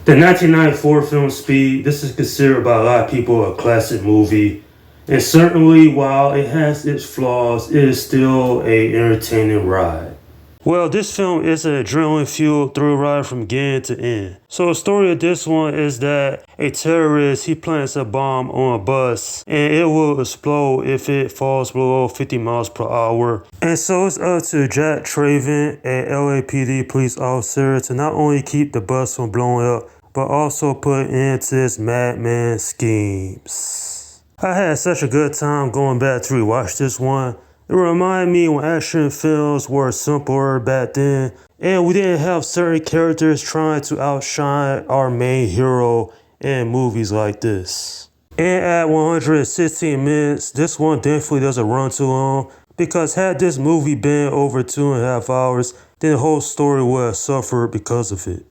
The 1994 film Speed, this is considered by a lot of people a classic movie. And certainly, while it has its flaws, it is still a entertaining ride. Well, this film is an adrenaline-fueled thrill ride from beginning to end. So the story of this one is that a terrorist, he plants a bomb on a bus and it will explode if it falls below 50 miles per hour. And so it's up to Jack Traven, a LAPD police officer, to not only keep the bus from blowing up, but also put into his madman schemes. I had such a good time going back to rewatch this one. It reminded me when action films were simpler back then, and we didn't have certain characters trying to outshine our main hero in movies like this. And at 116 minutes, this one definitely doesn't run too long, because had this movie been over 2.5 hours, then the whole story would have suffered because of it.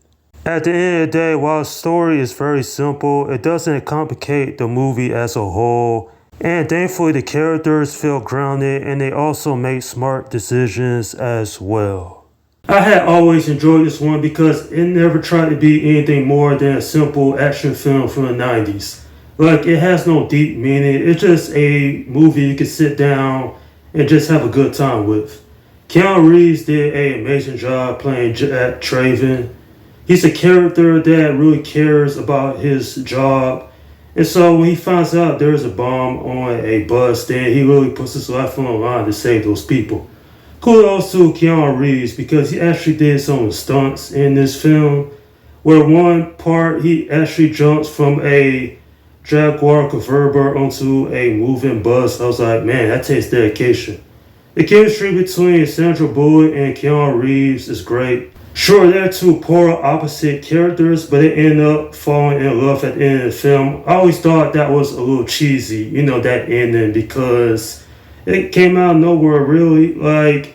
At the end of the day, while the story is very simple, it doesn't complicate the movie as a whole. And thankfully the characters feel grounded and they also make smart decisions as well. I had always enjoyed this one because it never tried to be anything more than a simple action film from the 90s. Like, it has no deep meaning, it's just a movie you can sit down and just have a good time with. Keanu Reeves did an amazing job playing Jack Traven. He's a character that really cares about his job. And so when he finds out there's a bomb on a bus, then he really puts his life on the line to save those people. Kudos to Keanu Reeves because he actually did some stunts in this film, where one part he actually jumps from a Jaguar convertible onto a moving bus. I was like, man, that takes dedication. The chemistry between Sandra Bullock and Keanu Reeves is great. Sure, they're two polar opposite characters, but they end up falling in love at the end of the film. I always thought that was a little cheesy, that ending, because it came out of nowhere, really. Like,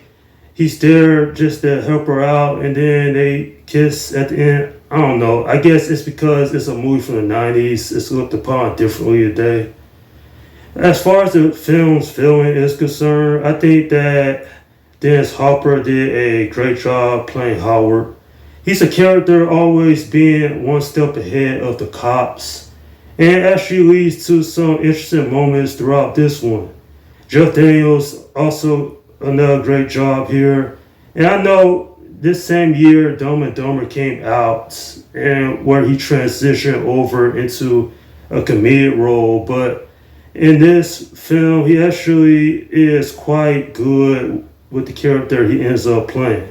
he's there just to help her out, and then they kiss at the end. I don't know. I guess it's because it's a movie from the 90s. It's looked upon differently today. As far as the film's feeling is concerned, I think that Dennis Hopper did a great job playing Howard. He's a character always being one step ahead of the cops, and it actually leads to some interesting moments throughout this one. Jeff Daniels also another great job here. And I know this same year Dumb and Dumber came out and where he transitioned over into a comedic role, but in this film he actually is quite good with the character he ends up playing.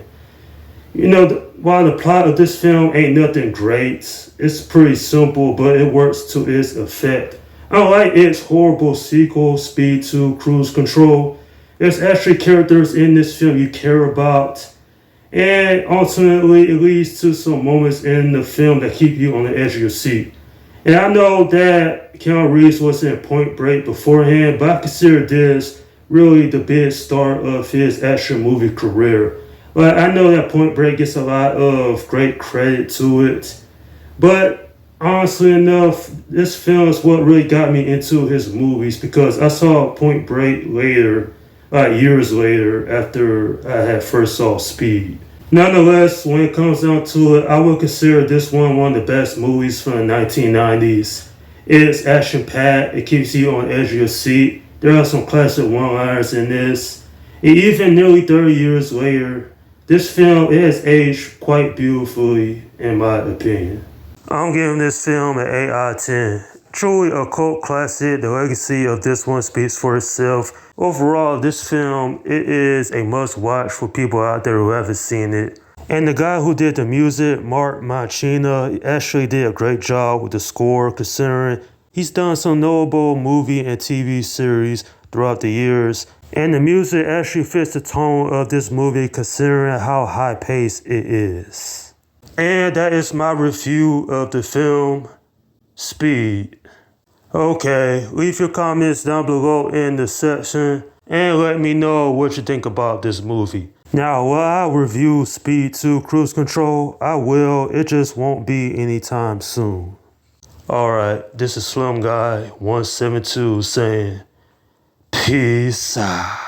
While the plot of this film ain't nothing great, it's pretty simple, but it works to its effect. Unlike its horrible sequel, Speed 2 Cruise Control, there's actually characters in this film you care about, and ultimately it leads to some moments in the film that keep you on the edge of your seat. And I know that Keanu Reeves was in Point Break beforehand, but I consider this really the big start of his action movie career. But I know that Point Break gets a lot of great credit to it. But honestly enough, this film is what really got me into his movies because I saw Point Break later, years later after I had first saw Speed. Nonetheless, when it comes down to it, I would consider this one of the best movies from the 1990s. It's action-packed, it keeps you on the edge of your seat. There are some classic one-liners in this. And even nearly 30 years later, this film has aged quite beautifully, in my opinion. I'm giving this film an 8 out of 10. Truly a cult classic, the legacy of this one speaks for itself. Overall, this film, it is a must-watch for people out there who haven't seen it. And the guy who did the music, Mark Machina, actually did a great job with the score, considering he's done some notable movie and TV series throughout the years. And the music actually fits the tone of this movie considering how high-paced it is. And that is my review of the film Speed. Okay, leave your comments down below in the section and let me know what you think about this movie. Now, will I review Speed 2 Cruise Control? I will, it just won't be anytime soon. Alright, this is Slim Guy 172 saying peace out.